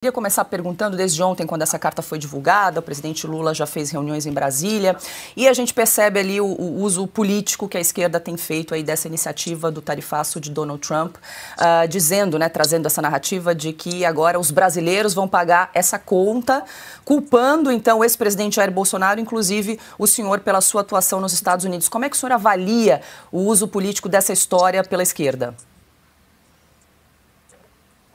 Queria começar perguntando, desde ontem, quando essa carta foi divulgada, o presidente Lula já fez reuniões em Brasília, e a gente percebe ali o uso político que a esquerda tem feito aí dessa iniciativa do tarifaço de Donald Trump, dizendo, trazendo essa narrativa de que agora os brasileiros vão pagar essa conta, culpando então o ex-presidente Jair Bolsonaro, inclusive o senhor, pela sua atuação nos Estados Unidos. Como é que o senhor avalia o uso político dessa história pela esquerda?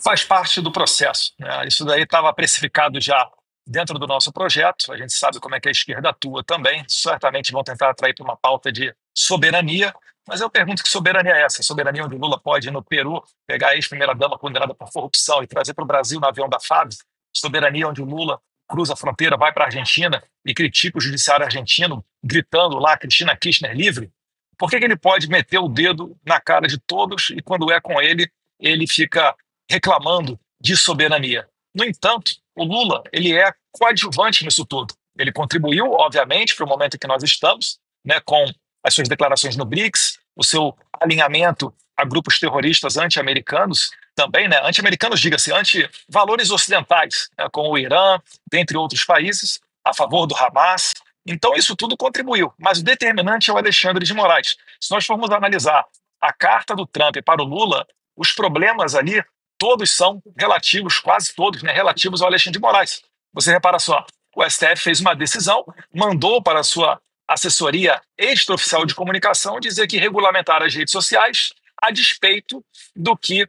Faz parte do processo, né? Isso daí estava precificado já dentro do nosso projeto. A gente sabe como é que a esquerda atua também. Certamente vão tentar atrair para uma pauta de soberania, mas eu pergunto que soberania é essa? Soberania onde o Lula pode ir no Peru, pegar a ex-primeira-dama condenada por corrupção e trazer para o Brasil no avião da FAB? Soberania onde o Lula cruza a fronteira, vai para a Argentina e critica o judiciário argentino, gritando lá, Cristina Kirchner livre? Por que ele pode meter o dedo na cara de todos e quando é com ele, ele fica reclamando de soberania? No entanto, o Lula, ele é coadjuvante nisso tudo. Ele contribuiu, obviamente, para o momento em que nós estamos, com as suas declarações no BRICS, o seu alinhamento a grupos terroristas anti-americanos, também, anti-americanos, diga-se, anti-valores ocidentais, como o Irã, dentre outros países, a favor do Hamas. Então, isso tudo contribuiu. Mas o determinante é o Alexandre de Moraes. Se nós formos analisar a carta do Trump para o Lula, os problemas ali todos são relativos, quase todos, relativos ao Alexandre de Moraes. Você repara só, o STF fez uma decisão, mandou para a sua assessoria extraoficial de comunicação dizer que regulamentar as redes sociais a despeito do que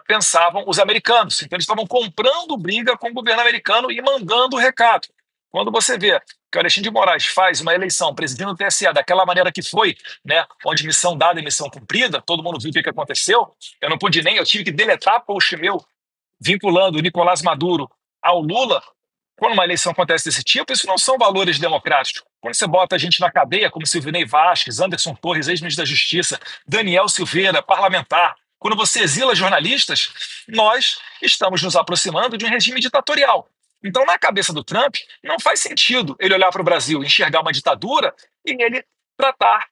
pensavam os americanos. Então eles estavam comprando briga com o governo americano e mandando o recado. Quando você vê que o Alexandre de Moraes faz uma eleição presidindo o TSE daquela maneira que foi, onde missão dada e missão cumprida, todo mundo viu o que aconteceu, eu tive que deletar post meu vinculando o Nicolás Maduro ao Lula. Quando uma eleição acontece desse tipo, isso não são valores democráticos. Quando você bota a gente na cadeia, como Silvinei Vasquez, Anderson Torres, ex-ministro da Justiça, Daniel Silveira, parlamentar, quando você exila jornalistas, nós estamos nos aproximando de um regime ditatorial. Então, na cabeça do Trump, não faz sentido ele olhar para o Brasil, enxergar uma ditadura e ele tratar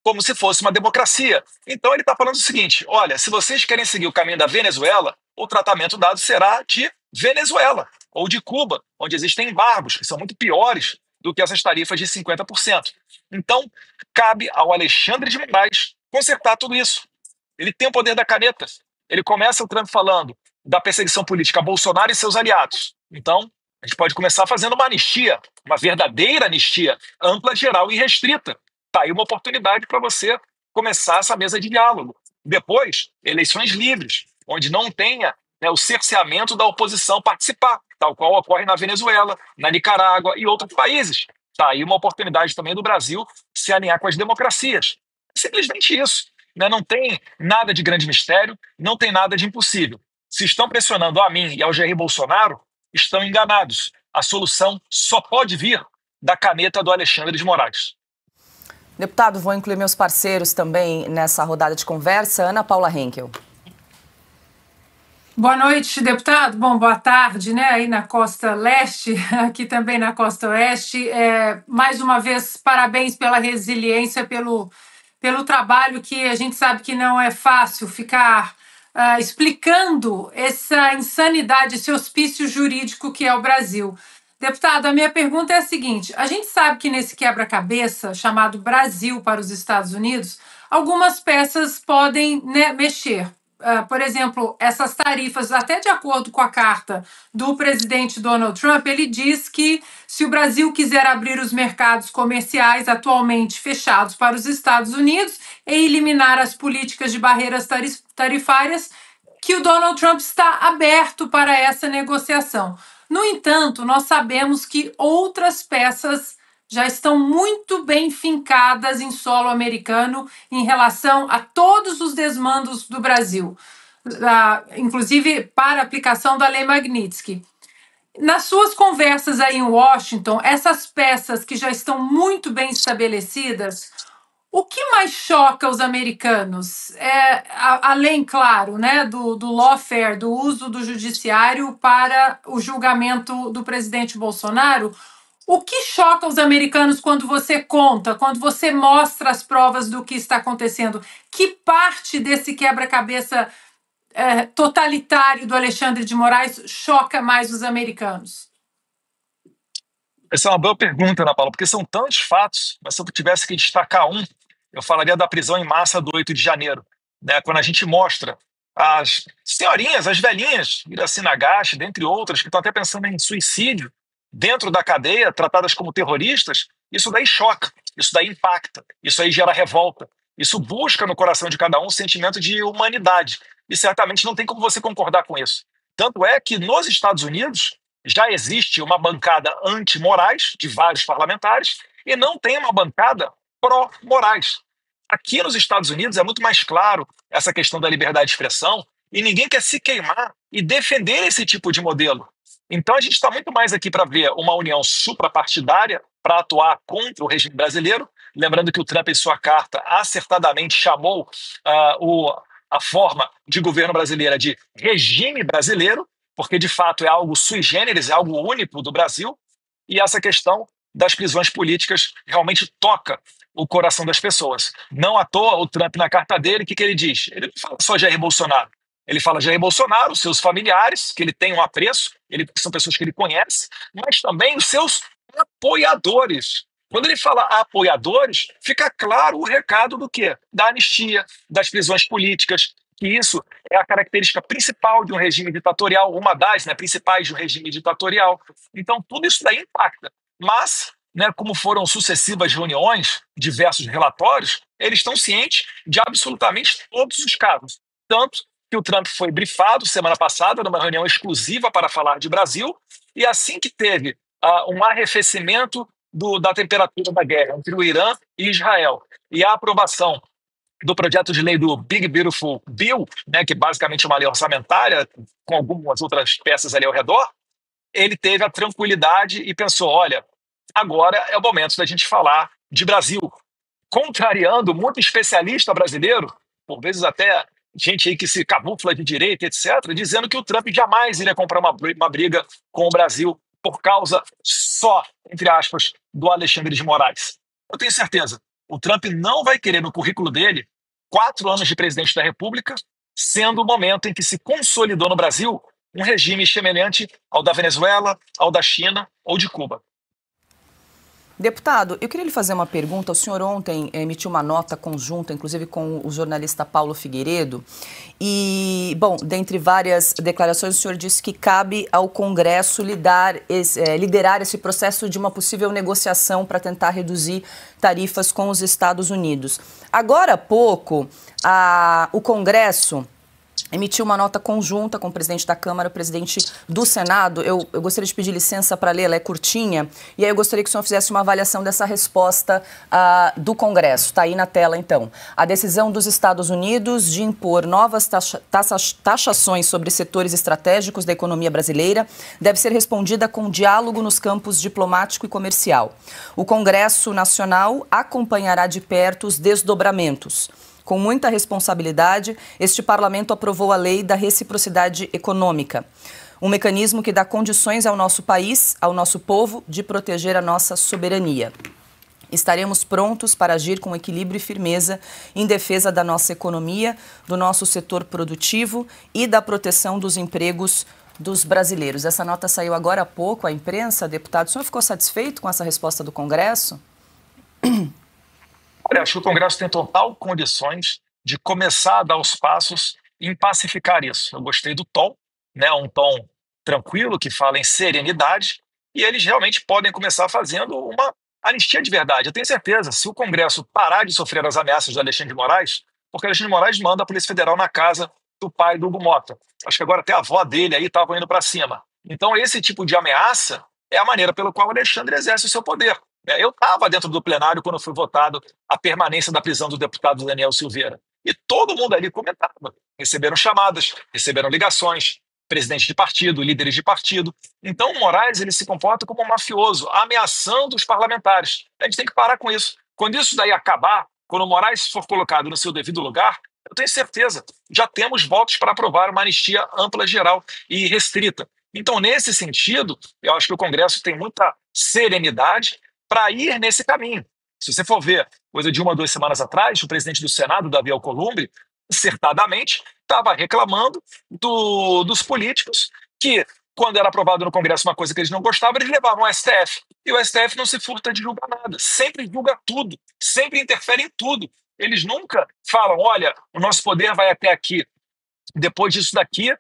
como se fosse uma democracia. Então, ele está falando o seguinte: olha, se vocês querem seguir o caminho da Venezuela, o tratamento dado será de Venezuela ou de Cuba, onde existem embargos, que são muito piores do que essas tarifas de 50%. Então, cabe ao Alexandre de Moraes consertar tudo isso. Ele tem o poder da caneta. Ele começa o Trump falando da perseguição política a Bolsonaro e seus aliados. Então, a gente pode começar fazendo uma anistia, uma verdadeira anistia, ampla, geral e restrita. Está aí uma oportunidade para você começar essa mesa de diálogo. Depois, eleições livres, onde não tenha o cerceamento da oposição participar, tal qual ocorre na Venezuela, na Nicarágua e outros países. Está aí uma oportunidade também do Brasil se alinhar com as democracias. É simplesmente isso. Não tem nada de grande mistério, não tem nada de impossível. Se estão pressionando a mim e ao Jair Bolsonaro, estão enganados. A solução só pode vir da caneta do Alexandre de Moraes. Deputado, vou incluir meus parceiros também nessa rodada de conversa. Ana Paula Henkel. Boa noite, deputado. Bom, boa tarde, aí na costa leste, aqui também na costa oeste. Mais uma vez, parabéns pela resiliência, pelo trabalho que a gente sabe que não é fácil ficar explicando essa insanidade, esse hospício jurídico que é o Brasil. Deputado, a minha pergunta é a seguinte: a gente sabe que nesse quebra-cabeça chamado Brasil para os Estados Unidos, algumas peças podem mexer. Por exemplo, essas tarifas, até de acordo com a carta do presidente Donald Trump, ele diz que se o Brasil quiser abrir os mercados comerciais atualmente fechados para os Estados Unidos e eliminar as políticas de barreiras tarifárias, que o Donald Trump está aberto para essa negociação. No entanto, nós sabemos que outras peças já estão muito bem fincadas em solo americano em relação a todos os desmandos do Brasil, inclusive para a aplicação da Lei Magnitsky. Nas suas conversas aí em Washington, essas peças que já estão muito bem estabelecidas, o que mais choca os americanos? Além, claro, do lawfare, do uso do judiciário para o julgamento do presidente Bolsonaro, o que choca os americanos quando você conta, quando você mostra as provas do que está acontecendo? Que parte desse quebra-cabeça totalitário do Alexandre de Moraes choca mais os americanos? Essa é uma boa pergunta, Ana Paula, porque são tantos fatos, mas se eu tivesse que destacar um, eu falaria da prisão em massa do 8 de janeiro, né? Quando a gente mostra as senhorinhas, as velhinhas, Iraci Nagashi, dentre outras, que estão até pensando em suicídio dentro da cadeia, tratadas como terroristas, isso daí choca, isso daí impacta, isso aí gera revolta, isso busca no coração de cada um sentimento de humanidade, e certamente não tem como você concordar com isso. Tanto é que nos Estados Unidos já existe uma bancada anti-Moraes, de vários parlamentares, e não tem uma bancada pró-Moraes. Aqui nos Estados Unidos é muito mais claro essa questão da liberdade de expressão e ninguém quer se queimar e defender esse tipo de modelo. Então a gente está muito mais aqui para ver uma união suprapartidária para atuar contra o regime brasileiro. Lembrando que o Trump, em sua carta, acertadamente chamou a forma de governo brasileira de regime brasileiro, porque de fato é algo sui generis, é algo único do Brasil, e essa questão das prisões políticas realmente toca o coração das pessoas. Não à toa, o Trump, na carta dele, o que ele diz? Ele não fala só Jair Bolsonaro. Ele fala Jair Bolsonaro, os seus familiares, que ele tem um apreço, são pessoas que ele conhece, mas também os seus apoiadores. Quando ele fala apoiadores, fica claro o recado do quê? Da anistia, das prisões políticas, que isso é a característica principal de um regime ditatorial, uma das principais de um regime ditatorial. Então, tudo isso daí impacta. Mas, como foram sucessivas reuniões, diversos relatórios, eles estão cientes de absolutamente todos os casos. Tanto que o Trump foi brifado semana passada numa reunião exclusiva para falar de Brasil, e assim que teve um arrefecimento da temperatura da guerra entre o Irã e Israel e a aprovação do projeto de lei do Big Beautiful Bill, que basicamente é uma lei orçamentária com algumas outras peças ali ao redor, ele teve a tranquilidade e pensou, olha, agora é o momento da gente falar de Brasil, contrariando muito especialista brasileiro, por vezes até gente aí que se camufla de direita, etc., dizendo que o Trump jamais iria comprar uma briga com o Brasil por causa só, entre aspas, do Alexandre de Moraes. Eu tenho certeza, o Trump não vai querer no currículo dele 4 anos de presidente da República, sendo o momento em que se consolidou no Brasil um regime semelhante ao da Venezuela, ao da China ou de Cuba. Deputado, eu queria lhe fazer uma pergunta. O senhor ontem emitiu uma nota conjunta, inclusive com o jornalista Paulo Figueiredo, e, bom, dentre várias declarações, o senhor disse que cabe ao Congresso liderar esse processo de uma possível negociação para tentar reduzir tarifas com os Estados Unidos. Agora há pouco, o Congresso emitiu uma nota conjunta com o presidente da Câmara, o presidente do Senado. Eu gostaria de pedir licença para ler, ela é curtinha, e aí eu gostaria que o senhor fizesse uma avaliação dessa resposta do Congresso. Está aí na tela, então. A decisão dos Estados Unidos de impor novas taxações sobre setores estratégicos da economia brasileira deve ser respondida com diálogo nos campos diplomático e comercial. O Congresso Nacional acompanhará de perto os desdobramentos. Com muita responsabilidade, este parlamento aprovou a Lei da Reciprocidade Econômica, um mecanismo que dá condições ao nosso país, ao nosso povo, de proteger a nossa soberania. Estaremos prontos para agir com equilíbrio e firmeza em defesa da nossa economia, do nosso setor produtivo e da proteção dos empregos dos brasileiros. Essa nota saiu agora há pouco à imprensa, deputado. O senhor ficou satisfeito com essa resposta do Congresso? Olha, acho que o Congresso tem total condições de começar a dar os passos em pacificar isso. Eu gostei do tom, um tom tranquilo, que fala em serenidade, e eles realmente podem começar fazendo uma anistia de verdade. Eu tenho certeza, se o Congresso parar de sofrer as ameaças do Alexandre de Moraes, porque o Alexandre de Moraes manda a Polícia Federal na casa do pai do Hugo Mota. Acho que agora até a avó dele aí estava indo para cima. Então esse tipo de ameaça é a maneira pela qual o Alexandre exerce o seu poder. Eu estava dentro do plenário quando foi votado a permanência da prisão do deputado Daniel Silveira. E todo mundo ali comentava. Receberam chamadas, receberam ligações, presidentes de partido, líderes de partido. Então o Moraes ele se comporta como um mafioso, ameaçando os parlamentares. A gente tem que parar com isso. Quando isso daí acabar, quando o Moraes for colocado no seu devido lugar, eu tenho certeza, já temos votos para aprovar uma anistia ampla, geral e restrita. Então, nesse sentido, eu acho que o Congresso tem muita serenidade para ir nesse caminho. Se você for ver, coisa de 1 ou 2 semanas atrás, o presidente do Senado, Davi Alcolumbre, acertadamente, estava reclamando dos políticos que, quando era aprovado no Congresso uma coisa que eles não gostavam, eles levavam ao STF. E o STF não se furta de julgar nada, sempre julga tudo, sempre interfere em tudo. Eles nunca falam, olha, o nosso poder vai até aqui. Depois disso daqui,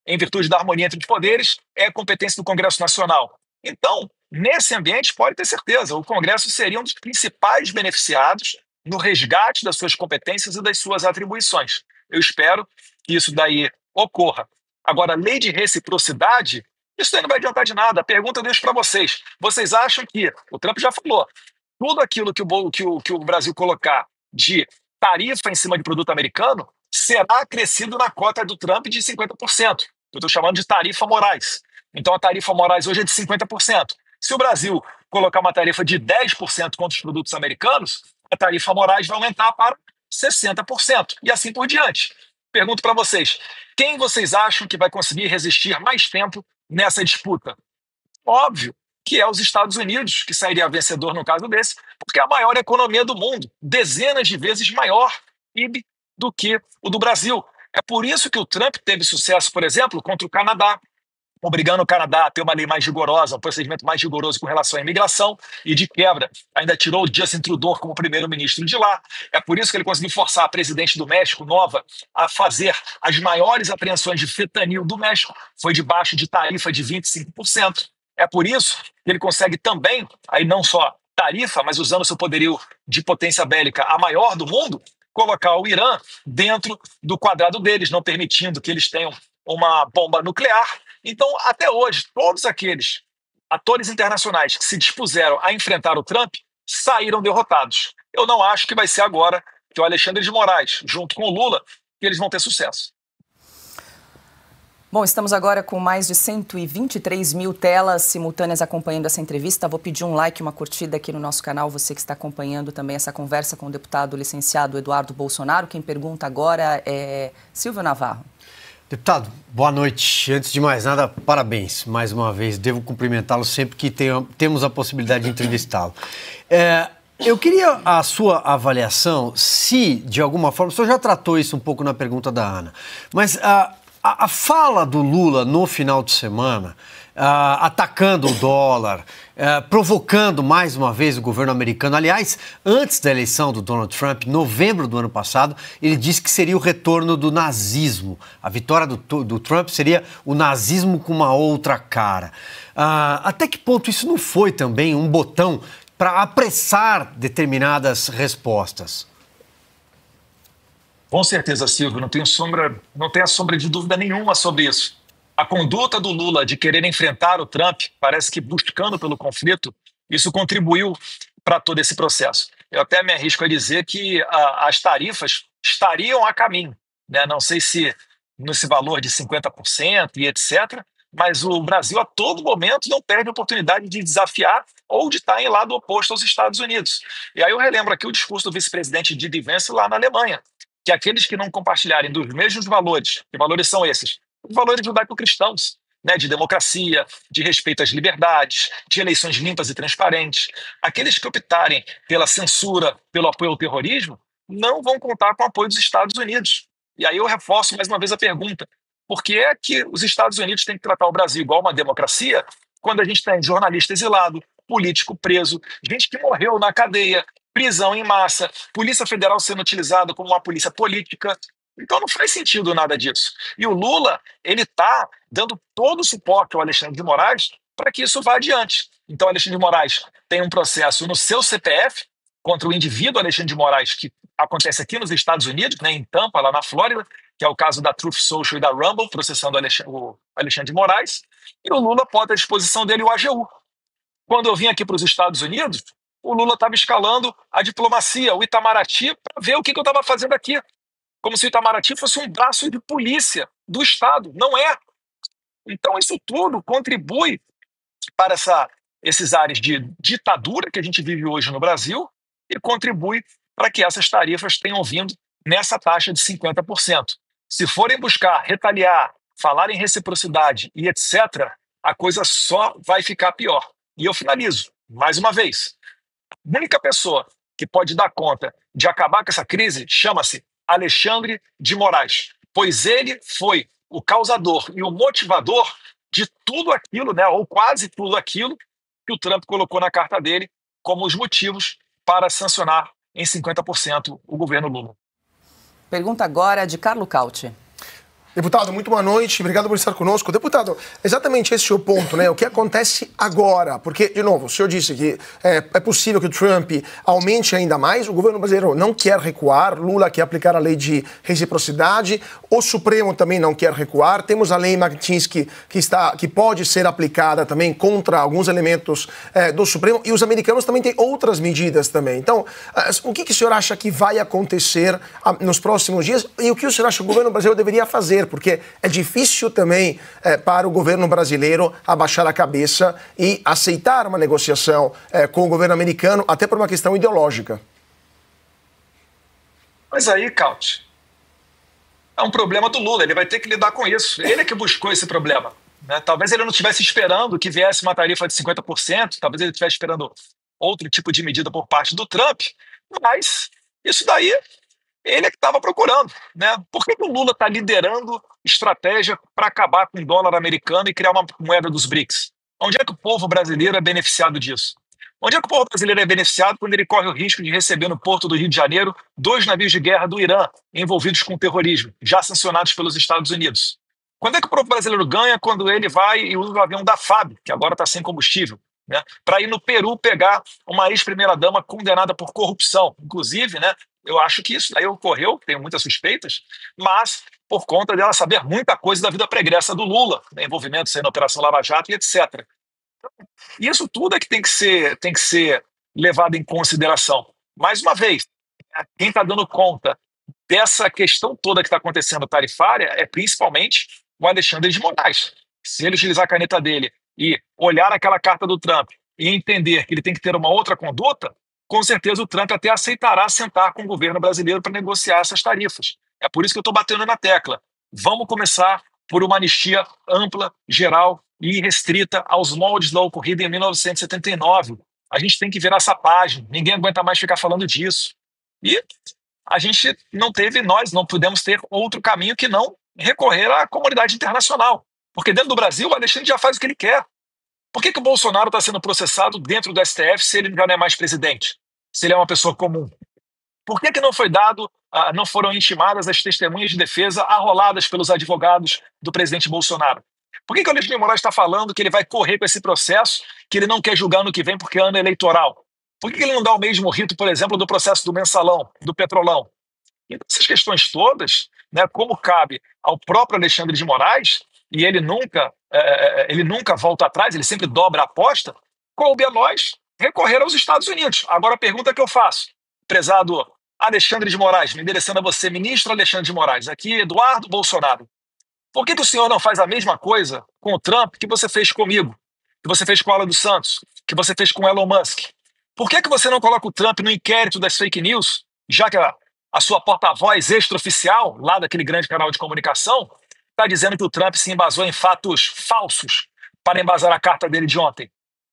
em virtude da harmonia entre os poderes, é competência do Congresso Nacional. Então, nesse ambiente, pode ter certeza, o Congresso seria um dos principais beneficiados no resgate das suas competências e das suas atribuições. Eu espero que isso daí ocorra. Agora, lei de reciprocidade, isso daí não vai adiantar de nada. A pergunta eu deixo para vocês. Vocês acham que, o Trump já falou, tudo aquilo que o Brasil colocar de tarifa em cima de produto americano será acrescido na cota do Trump de 50%. Eu estou chamando de tarifa Moraes. Então, a tarifa Moraes hoje é de 50%. Se o Brasil colocar uma tarifa de 10% contra os produtos americanos, a tarifa Moraes vai aumentar para 60%. E assim por diante. Pergunto para vocês, quem vocês acham que vai conseguir resistir mais tempo nessa disputa? Óbvio que é os Estados Unidos que sairia vencedor no caso desse, porque é a maior economia do mundo, dezenas de vezes maior PIB do que o do Brasil. É por isso que o Trump teve sucesso, por exemplo, contra o Canadá, obrigando o Canadá a ter uma lei mais rigorosa, um procedimento mais rigoroso com relação à imigração, e de quebra ainda tirou o Justin Trudeau como primeiro-ministro de lá. É por isso que ele conseguiu forçar a presidente do México, Nova, a fazer as maiores apreensões de fentanil do México, foi debaixo de tarifa de 25%. É por isso que ele consegue também, aí não só tarifa, mas usando seu poderio de potência bélica a maior do mundo, colocar o Irã dentro do quadrado deles, não permitindo que eles tenham uma bomba nuclear. Então, até hoje, todos aqueles atores internacionais que se dispuseram a enfrentar o Trump saíram derrotados. Eu não acho que vai ser agora que o Alexandre de Moraes, junto com o Lula, que eles vão ter sucesso. Bom, estamos agora com mais de 123 mil telas simultâneas acompanhando essa entrevista. Vou pedir um like, uma curtida aqui no nosso canal, você que está acompanhando também essa conversa com o deputado licenciado Eduardo Bolsonaro. Quem pergunta agora é Silvio Navarro. Deputado, boa noite. Antes de mais nada, parabéns mais uma vez. Devo cumprimentá-lo sempre que temos a possibilidade de entrevistá-lo. Eu queria a sua avaliação se, de alguma forma, o senhor já tratou isso um pouco na pergunta da Ana, mas a fala do Lula no final de semana, atacando o dólar, provocando mais uma vez o governo americano. Aliás, antes da eleição do Donald Trump, em novembro do ano passado, ele disse que seria o retorno do nazismo. A vitória do Trump seria o nazismo com uma outra cara. Até que ponto isso não foi também um botão para apressar determinadas respostas? Com certeza, Silvio, não tenho a sombra de dúvida nenhuma sobre isso. A conduta do Lula de querer enfrentar o Trump, parece que buscando pelo conflito, isso contribuiu para todo esse processo. Eu até me arrisco a dizer que as tarifas estariam a caminho, né? Não sei se nesse valor de 50% e etc., mas o Brasil a todo momento não perde a oportunidade de desafiar ou de estar em lado oposto aos Estados Unidos. E aí eu relembro aqui o discurso do vice-presidente Didi Vance lá na Alemanha, que aqueles que não compartilharem dos mesmos valores, que valores são esses? Os valores judaico-cristãos, né, de democracia, de respeito às liberdades, de eleições limpas e transparentes. Aqueles que optarem pela censura, pelo apoio ao terrorismo, não vão contar com o apoio dos Estados Unidos. E aí eu reforço mais uma vez a pergunta: por que é que os Estados Unidos têm que tratar o Brasil igual uma democracia quando a gente tem jornalista exilado, político preso, gente que morreu na cadeia, prisão em massa, Polícia Federal sendo utilizada como uma polícia política? Então não faz sentido nada disso. E o Lula, ele está dando todo o suporte ao Alexandre de Moraes para que isso vá adiante. Então o Alexandre de Moraes tem um processo no seu CPF contra o indivíduo Alexandre de Moraes, que acontece aqui nos Estados Unidos, né, em Tampa, lá na Flórida, que é o caso da Truth Social e da Rumble, processando o Alexandre de Moraes, e o Lula bota à disposição dele o AGU. Quando eu vim aqui para os Estados Unidos, o Lula estava escalando a diplomacia, o Itamaraty, para ver o que eu estava fazendo aqui. Como se o Itamaraty fosse um braço de polícia do Estado. Não é. Então isso tudo contribui para esses áreas de ditadura que a gente vive hoje no Brasil e contribui para que essas tarifas tenham vindo nessa taxa de 50%. Se forem buscar retaliar, falar em reciprocidade e etc., a coisa só vai ficar pior. E eu finalizo, mais uma vez. A única pessoa que pode dar conta de acabar com essa crise chama-se Alexandre de Moraes, pois ele foi o causador e o motivador de tudo aquilo, né, ou quase tudo aquilo que o Trump colocou na carta dele como os motivos para sancionar em 50% o governo Lula. Pergunta agora de Carlo Cauti. Deputado, muito boa noite, obrigado por estar conosco. Deputado, exatamente esse é o ponto, né? O que acontece agora? Porque, de novo, o senhor disse que é possível que o Trump aumente ainda mais, o governo brasileiro não quer recuar, Lula quer aplicar a lei de reciprocidade, o Supremo também não quer recuar, temos a lei Magnitsky que pode ser aplicada também contra alguns elementos do Supremo, e os americanos também têm outras medidas também. Então, o que o senhor acha que vai acontecer nos próximos dias e o que o senhor acha que o governo brasileiro deveria fazer? Porque é difícil também para o governo brasileiro abaixar a cabeça e aceitar uma negociação com o governo americano, até por uma questão ideológica. Mas aí, Cauti, é um problema do Lula, ele vai ter que lidar com isso. Ele é que buscou esse problema, né? Talvez ele não estivesse esperando que viesse uma tarifa de 50%, talvez ele estivesse esperando outro tipo de medida por parte do Trump, mas isso daí ele é que estava procurando, né? Por que o Lula está liderando estratégia para acabar com o dólar americano e criar uma moeda dos BRICS? Onde é que o povo brasileiro é beneficiado disso? Onde é que o povo brasileiro é beneficiado quando ele corre o risco de receber no porto do Rio de Janeiro 2 navios de guerra do Irã envolvidos com terrorismo, já sancionados pelos Estados Unidos? Quando é que o povo brasileiro ganha quando ele vai e usa o avião da FAB, que agora está sem combustível, né, para ir no Peru pegar uma ex-primeira-dama condenada por corrupção? Inclusive, né, eu acho que isso daí ocorreu, tenho muitas suspeitas, mas por conta dela saber muita coisa da vida pregressa do Lula, né, envolvimentos na Operação Lava Jato e etc. Isso tudo é que tem que ser levado em consideração. Mais uma vez, quem está dando conta dessa questão toda que está acontecendo tarifária é principalmente o Alexandre de Moraes. Se ele utilizar a caneta dele e olhar aquela carta do Trump e entender que ele tem que ter uma outra conduta, com certeza o Trump até aceitará sentar com o governo brasileiro para negociar essas tarifas. É por isso que eu estou batendo na tecla. Vamos começar por uma anistia ampla, geral e restrita aos moldes da ocorrida em 1979. A gente tem que virar essa página. Ninguém aguenta mais ficar falando disso. E a gente nós não pudemos ter outro caminho que não recorrer à comunidade internacional. Porque dentro do Brasil, o Alexandre já faz o que ele quer. Por que o Bolsonaro está sendo processado dentro do STF se ele já não é mais presidente? Se ele é uma pessoa comum? Por que não foi não foram intimadas as testemunhas de defesa arroladas pelos advogados do presidente Bolsonaro? Por que o Alexandre de Moraes está falando que ele vai correr com esse processo, que ele não quer julgar no que vem porque é ano eleitoral? Por que ele não dá o mesmo rito, por exemplo, do processo do mensalão, do petrolão? Então, essas questões todas, né, como cabe ao próprio Alexandre de Moraes, e ele nunca volta atrás, ele sempre dobra a aposta, coube a nós recorrer aos Estados Unidos. Agora a pergunta que eu faço, prezado Alexandre de Moraes, me endereçando a você, ministro Alexandre de Moraes, aqui Eduardo Bolsonaro, por que o senhor não faz a mesma coisa com o Trump que você fez comigo, que você fez com o Alan dos Santos, que você fez com o Elon Musk? Por que você não coloca o Trump no inquérito das fake news, já que a sua porta-voz extraoficial, lá daquele grande canal de comunicação, está dizendo que o Trump se embasou em fatos falsos para embasar a carta dele de ontem?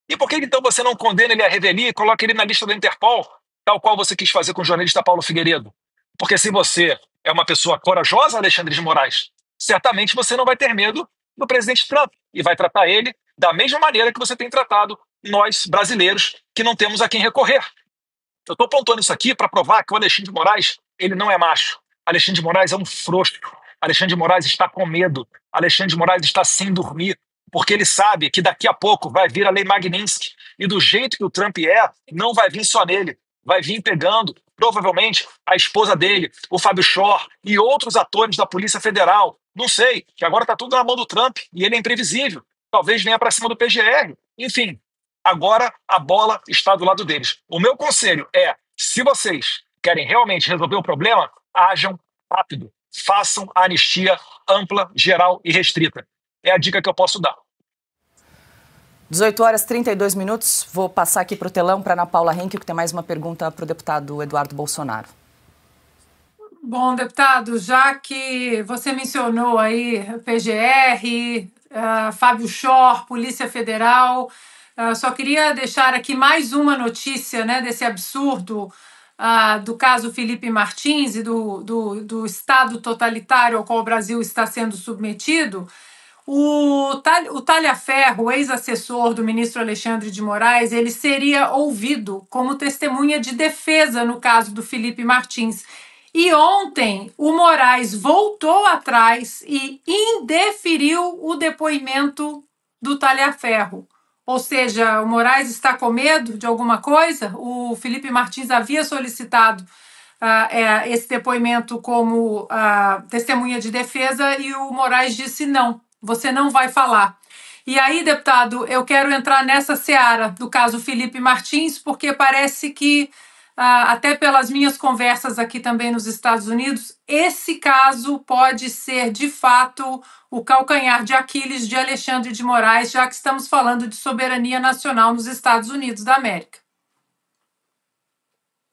E por que então você não condena ele à revelia e coloca ele na lista da Interpol, tal qual você quis fazer com o jornalista Paulo Figueiredo? Porque se você é uma pessoa corajosa, Alexandre de Moraes, certamente você não vai ter medo do presidente Trump e vai tratar ele da mesma maneira que você tem tratado nós, brasileiros, que não temos a quem recorrer. Eu estou apontando isso aqui para provar que o Alexandre de Moraes, ele não é macho. Alexandre de Moraes é um frouxo. Alexandre de Moraes está com medo. Alexandre de Moraes está sem dormir, porque ele sabe que daqui a pouco vai vir a lei Magnitsky e do jeito que o Trump não vai vir só nele, vai vir pegando, provavelmente, a esposa dele, o Fábio Shor e outros atores da Polícia Federal. Não sei, que agora está tudo na mão do Trump e ele é imprevisível. Talvez venha para cima do PGR. Enfim, agora a bola está do lado deles. O meu conselho é, se vocês querem realmente resolver o problema, ajam rápido. Façam a anistia ampla, geral e restrita. É a dica que eu posso dar. 18h32. Vou passar aqui para o telão para Ana Paula Henkel, que tem mais uma pergunta para o deputado Eduardo Bolsonaro. Bom, deputado, já que você mencionou aí PGR, Fábio Shor, Polícia Federal, só queria deixar aqui mais uma notícia, né, desse absurdo do caso Felipe Martins e do Estado totalitário ao qual o Brasil está sendo submetido, o Talhaferro, ex-assessor do ministro Alexandre de Moraes, ele seria ouvido como testemunha de defesa no caso do Felipe Martins. E ontem o Moraes voltou atrás e indeferiu o depoimento do Talhaferro. Ou seja, o Moraes está com medo de alguma coisa? O Felipe Martins havia solicitado esse depoimento como testemunha de defesa e o Moraes disse não, você não vai falar. E aí, deputado, eu quero entrar nessa seara do caso Felipe Martins, porque parece que, até pelas minhas conversas aqui também nos Estados Unidos, esse caso pode ser, de fato, o calcanhar de Aquiles de Alexandre de Moraes, já que estamos falando de soberania nacional nos Estados Unidos da América.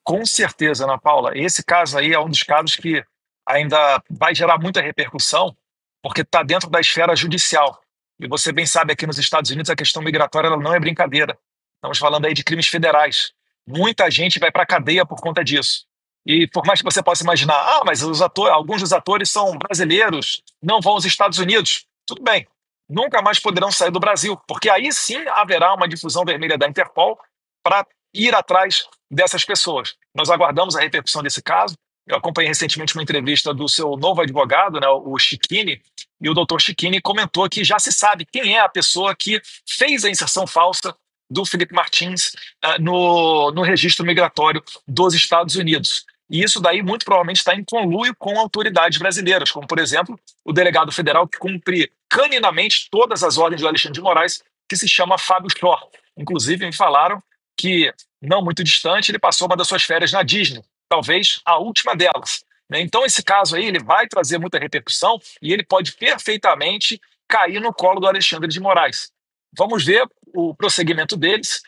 Com certeza, Ana Paula. Esse caso aí é um dos casos que ainda vai gerar muita repercussão, porque está dentro da esfera judicial. E você bem sabe, aqui nos Estados Unidos, a questão migratória ela não é brincadeira. Estamos falando aí de crimes federais. Muita gente vai para a cadeia por conta disso. E por mais que você possa imaginar, mas alguns dos atores são brasileiros, não vão aos Estados Unidos. Tudo bem, nunca mais poderão sair do Brasil, porque aí sim haverá uma difusão vermelha da Interpol para ir atrás dessas pessoas. Nós aguardamos a repercussão desse caso. Eu acompanhei recentemente uma entrevista do seu novo advogado, né, o Cicchini, e o doutor Cicchini comentou que já se sabe quem é a pessoa que fez a inserção falsa do Felipe Martins no registro migratório dos Estados Unidos. E isso daí muito provavelmente está em conluio com autoridades brasileiras, como, por exemplo, o delegado federal que cumpre caninamente todas as ordens do Alexandre de Moraes, que se chama Fábio Shor. Inclusive, me falaram que, não muito distante, ele passou uma das suas férias na Disney, talvez a última delas. Então, esse caso aí ele vai trazer muita repercussão e ele pode perfeitamente cair no colo do Alexandre de Moraes. Vamos ver o prosseguimento deles.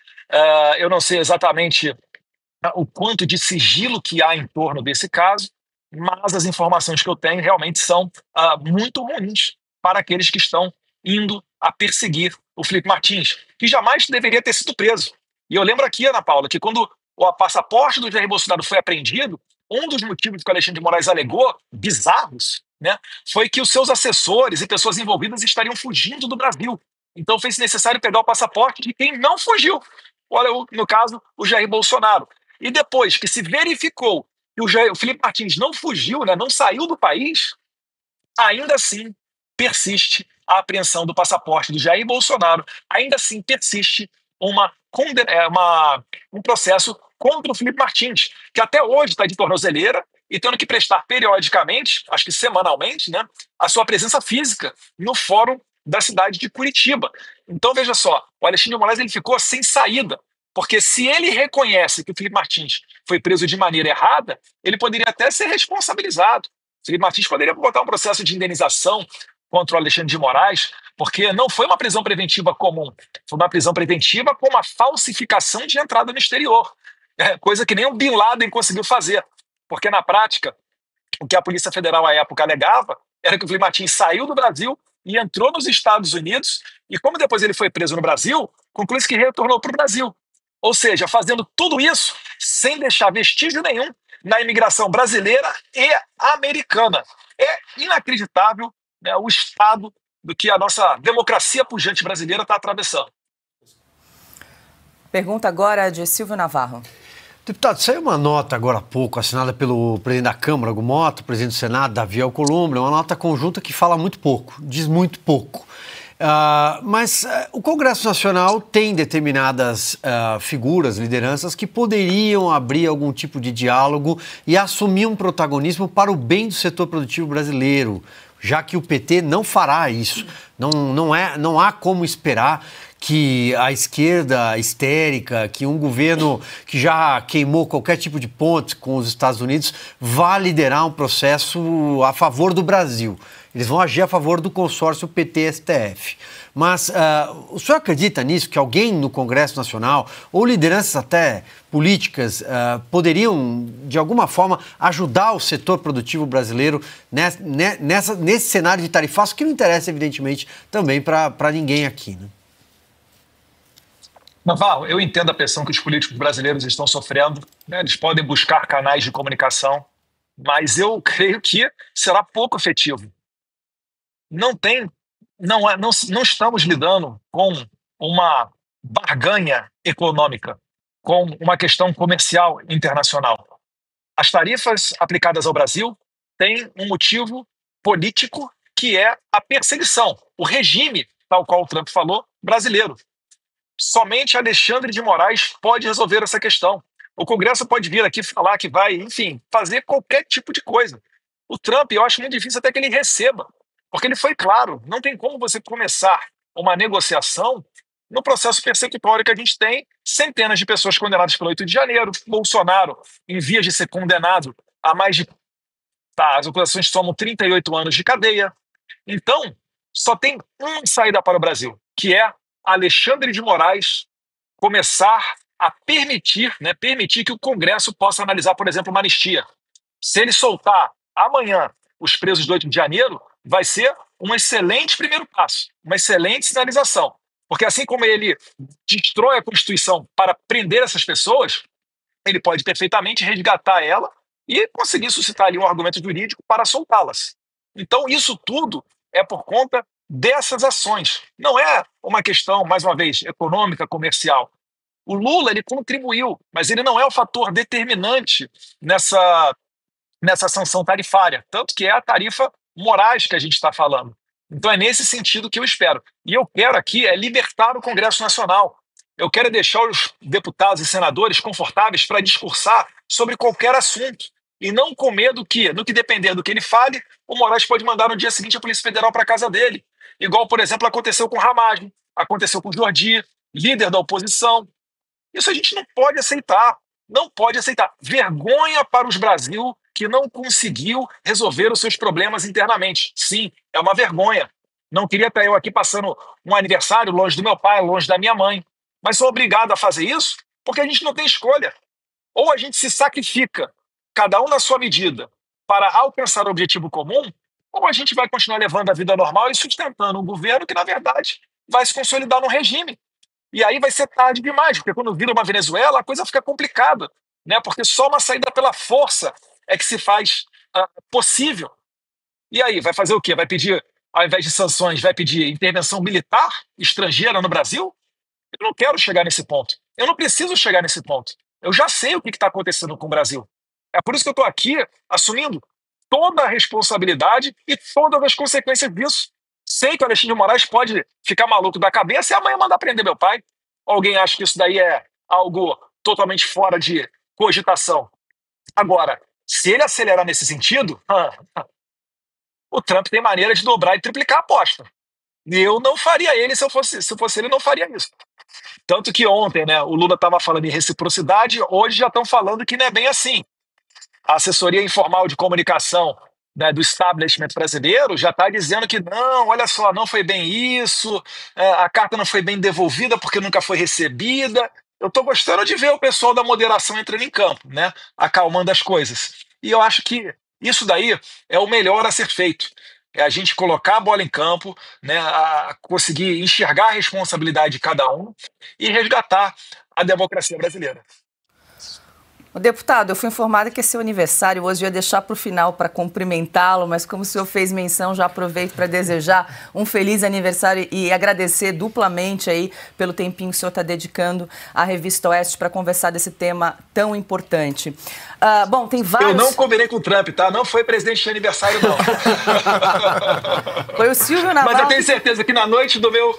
Eu não sei exatamente o quanto de sigilo que há em torno desse caso, mas as informações que eu tenho realmente são muito ruins para aqueles que estão indo a perseguir o Felipe Martins, que jamais deveria ter sido preso. E eu lembro aqui, Ana Paula, que quando o passaporte do Jair Bolsonaro foi apreendido, um dos motivos que o Alexandre de Moraes alegou, bizarros, né, foi que os seus assessores e pessoas envolvidas estariam fugindo do Brasil. Então fez necessário pegar o passaporte de quem não fugiu. Olha, no caso, o Jair Bolsonaro. E depois que se verificou que o Felipe Martins não fugiu, né, não saiu do país, ainda assim persiste a apreensão do passaporte do Jair Bolsonaro, ainda assim persiste um processo contra o Felipe Martins, que até hoje está de tornozeleira e tendo que prestar periodicamente, acho que semanalmente, né, a sua presença física no fórum da cidade de Curitiba. Então, veja só, o Alexandre de Moraes ele ficou sem saída, porque se ele reconhece que o Felipe Martins foi preso de maneira errada, ele poderia até ser responsabilizado. O Felipe Martins poderia botar um processo de indenização contra o Alexandre de Moraes, porque não foi uma prisão preventiva comum, foi uma prisão preventiva com uma falsificação de entrada no exterior, coisa que nem o Bin Laden conseguiu fazer, porque na prática, o que a Polícia Federal à época alegava era que o Felipe Martins saiu do Brasil e entrou nos Estados Unidos, e como depois ele foi preso no Brasil, conclui-se que retornou para o Brasil. Ou seja, fazendo tudo isso sem deixar vestígio nenhum na imigração brasileira e americana. É inacreditável, né, o estado do que a nossa democracia pujante brasileira está atravessando. Pergunta agora de Silvio Navarro. Deputado, saiu uma nota agora há pouco, assinada pelo presidente da Câmara, Hugo Mota, presidente do Senado, Davi Alcolumbre, uma nota conjunta que fala muito pouco, diz muito pouco. Mas o Congresso Nacional tem determinadas figuras, lideranças que poderiam abrir algum tipo de diálogo e assumir um protagonismo para o bem do setor produtivo brasileiro, já que o PT não fará isso. Não há como esperar que a esquerda histérica, que um governo que já queimou qualquer tipo de ponte com os Estados Unidos, vá liderar um processo a favor do Brasil. Eles vão agir a favor do consórcio PT-STF. Mas o senhor acredita nisso, que alguém no Congresso Nacional, ou lideranças até políticas, poderiam, de alguma forma, ajudar o setor produtivo brasileiro nesse cenário de tarifaço, que não interessa, evidentemente, também para ninguém aqui, né? Navarro, eu entendo a pressão que os políticos brasileiros estão sofrendo, né? Eles podem buscar canais de comunicação, mas eu creio que será pouco efetivo. Não estamos lidando com uma barganha econômica, com uma questão comercial internacional. As tarifas aplicadas ao Brasil têm um motivo político, que é a perseguição, o regime, tal qual o Trump falou, brasileiro. Somente Alexandre de Moraes pode resolver essa questão. O Congresso pode vir aqui falar que vai, enfim, fazer qualquer tipo de coisa. O Trump, eu acho muito difícil até que ele receba, porque ele foi claro, não tem como você começar uma negociação no processo persecutório que a gente tem, centenas de pessoas condenadas pelo 8 de janeiro, Bolsonaro em vias de ser condenado a mais de... as acusações somam 38 anos de cadeia. Então, só tem uma saída para o Brasil, que é Alexandre de Moraes começar a permitir que o Congresso possa analisar, por exemplo, uma anistia. Se ele soltar amanhã os presos do 8 de janeiro, vai ser um excelente primeiro passo, uma excelente sinalização. Porque assim como ele destrói a Constituição para prender essas pessoas, ele pode perfeitamente resgatar ela e conseguir suscitar ali um argumento jurídico para soltá-las. Então, isso tudo é por conta dessas ações. Não é uma questão, mais uma vez, econômica, comercial. O Lula, ele contribuiu, mas ele não é o fator determinante nessa sanção tarifária, tanto que é a tarifa Moraes que a gente está falando. Então é nesse sentido que eu espero. E eu quero aqui libertar o Congresso Nacional. Eu quero deixar os deputados e senadores confortáveis para discursar sobre qualquer assunto. E não com medo que, no que depender do que ele fale, o Moraes pode mandar no dia seguinte a Polícia Federal para a casa dele. Igual, por exemplo, aconteceu com Ramagem, aconteceu com Jordi, líder da oposição. Isso a gente não pode aceitar. Não pode aceitar. Vergonha para os Brasil que não conseguiu resolver os seus problemas internamente. Sim, é uma vergonha. Não queria estar eu aqui passando um aniversário longe do meu pai, longe da minha mãe. Mas sou obrigado a fazer isso porque a gente não tem escolha. Ou a gente se sacrifica, cada um na sua medida, para alcançar o objetivo comum, ou a gente vai continuar levando a vida normal e sustentando um governo que, na verdade, vai se consolidar no regime. E aí vai ser tarde demais, porque quando vira uma Venezuela, a coisa fica complicada, né? Porque só uma saída pela força é que se faz possível. E aí, vai fazer o quê? Vai pedir, ao invés de sanções, vai pedir intervenção militar estrangeira no Brasil? Eu não quero chegar nesse ponto. Eu não preciso chegar nesse ponto. Eu já sei o que está acontecendo com o Brasil. É por isso que eu estou aqui assumindo toda a responsabilidade e todas as consequências disso. Sei que o Alexandre de Moraes pode ficar maluco da cabeça e amanhã mandar prender meu pai. Alguém acha que isso daí é algo totalmente fora de cogitação. Agora, se ele acelerar nesse sentido, o Trump tem maneira de dobrar e triplicar a aposta. Eu não faria ele, se fosse ele, não faria isso. Tanto que ontem, né, o Lula estava falando em reciprocidade, hoje já estão falando que não é bem assim. A assessoria informal de comunicação, né, do establishment brasileiro já está dizendo que não, olha só, não foi bem isso, a carta não foi bem devolvida porque nunca foi recebida. Eu estou gostando de ver o pessoal da moderação entrando em campo, né, acalmando as coisas. E eu acho que isso daí é o melhor a ser feito. É a gente colocar a bola em campo, né, a conseguir enxergar a responsabilidade de cada um e resgatar a democracia brasileira. Deputado, eu fui informada que é seu aniversário, hoje eu ia deixar para o final para cumprimentá-lo, mas como o senhor fez menção, já aproveito para desejar um feliz aniversário e agradecer duplamente aí pelo tempinho que o senhor está dedicando à Revista Oeste para conversar desse tema tão importante. Bom, tem vários... Eu não combinei com o Trump, tá? Não foi presidente de aniversário, não. Foi o Silvio Navarro... Mas eu tenho certeza que na noite do meu...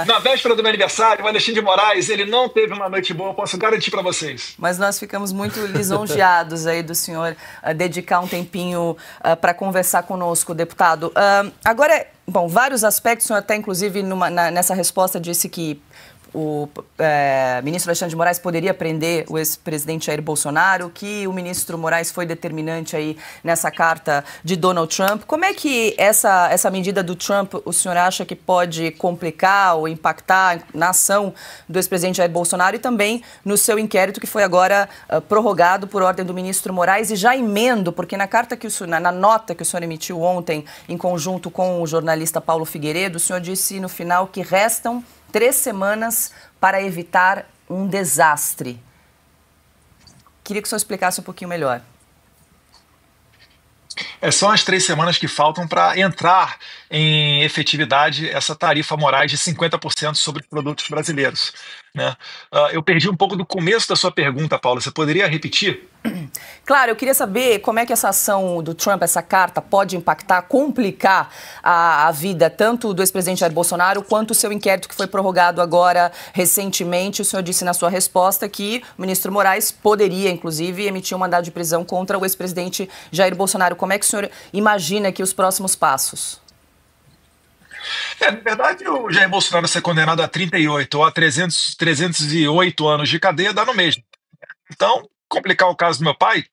Na véspera do meu aniversário, o Alexandre de Moraes, ele não teve uma noite boa, eu posso garantir para vocês. Mas nós ficamos muito lisonjeados aí do senhor dedicar um tempinho para conversar conosco, deputado. Agora, bom, vários aspectos, o senhor até inclusive nessa resposta disse que o ministro Alexandre de Moraes poderia prender o ex-presidente Jair Bolsonaro, que o ministro Moraes foi determinante aí nessa carta de Donald Trump. Como é que essa medida do Trump o senhor acha que pode complicar ou impactar na ação do ex-presidente Jair Bolsonaro e também no seu inquérito que foi agora prorrogado por ordem do ministro Moraes? E já emendo, porque na carta na nota que o senhor emitiu ontem em conjunto com o jornalista Paulo Figueiredo, o senhor disse no final que restam 3 semanas para evitar um desastre. Queria que o senhor explicasse um pouquinho melhor. São as 3 semanas que faltam para entrar em efetividade essa tarifa Moraes de 50% sobre os produtos brasileiros, né? Eu perdi um pouco do começo da sua pergunta, Paula. Você poderia repetir? Claro, eu queria saber como é que essa ação do Trump, essa carta, pode impactar, complicar a vida tanto do ex-presidente Jair Bolsonaro quanto o seu inquérito que foi prorrogado agora recentemente. O senhor disse na sua resposta que o ministro Moraes poderia, inclusive, emitir um mandado de prisão contra o ex-presidente Jair Bolsonaro. Como é que o senhor imagina aqui os próximos passos? Na verdade, o Jair Bolsonaro ser condenado a 38 ou a 308 anos de cadeia dá no mesmo. Então, complicar o caso do meu pai,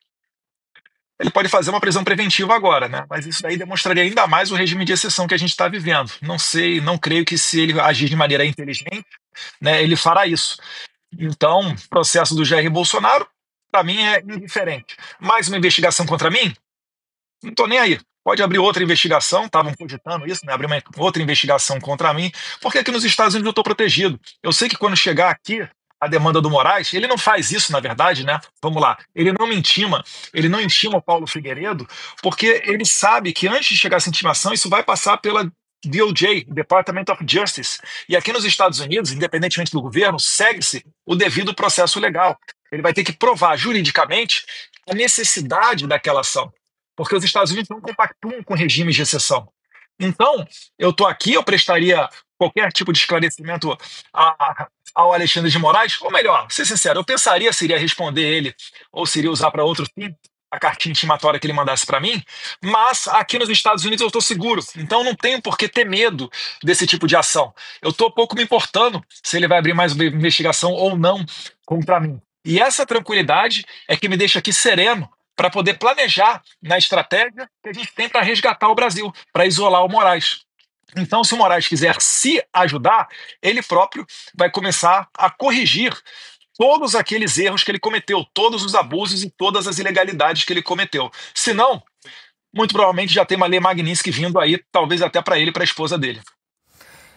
ele pode fazer uma prisão preventiva agora, né? Mas isso daí demonstraria ainda mais o regime de exceção que a gente está vivendo. Não sei, não creio que se ele agir de maneira inteligente, né, ele fará isso. Então, o processo do Jair Bolsonaro, para mim, é indiferente. Mais uma investigação contra mim? Não estou nem aí. Pode abrir outra investigação, estavam cogitando isso, né? Abrir uma outra investigação contra mim, porque aqui nos Estados Unidos eu estou protegido. Eu sei que quando chegar aqui a demanda do Moraes, ele não faz isso, na verdade, né? Vamos lá, ele não intima o Paulo Figueiredo, porque ele sabe que antes de chegar essa intimação, isso vai passar pela DOJ, Department of Justice. E aqui nos Estados Unidos, independentemente do governo, segue-se o devido processo legal. Ele vai ter que provar juridicamente a necessidade daquela ação, porque os Estados Unidos não compactuam com regimes de exceção. Então, eu estou aqui, eu prestaria qualquer tipo de esclarecimento ao Alexandre de Moraes, ou melhor, ser sincero, eu pensaria se iria responder ele ou se iria usar para outro fim a cartinha intimatória que ele mandasse para mim, mas aqui nos Estados Unidos eu estou seguro, então não tenho por que ter medo desse tipo de ação. Eu estou pouco me importando se ele vai abrir mais uma investigação ou não contra mim. E essa tranquilidade é que me deixa aqui sereno para poder planejar na estratégia que a gente tem para resgatar o Brasil, para isolar o Moraes. Então, se o Moraes quiser se ajudar, ele próprio vai começar a corrigir todos aqueles erros que ele cometeu, todos os abusos e todas as ilegalidades que ele cometeu. Se não, muito provavelmente já tem uma lei Magnitsky vindo aí, talvez até para ele e para a esposa dele.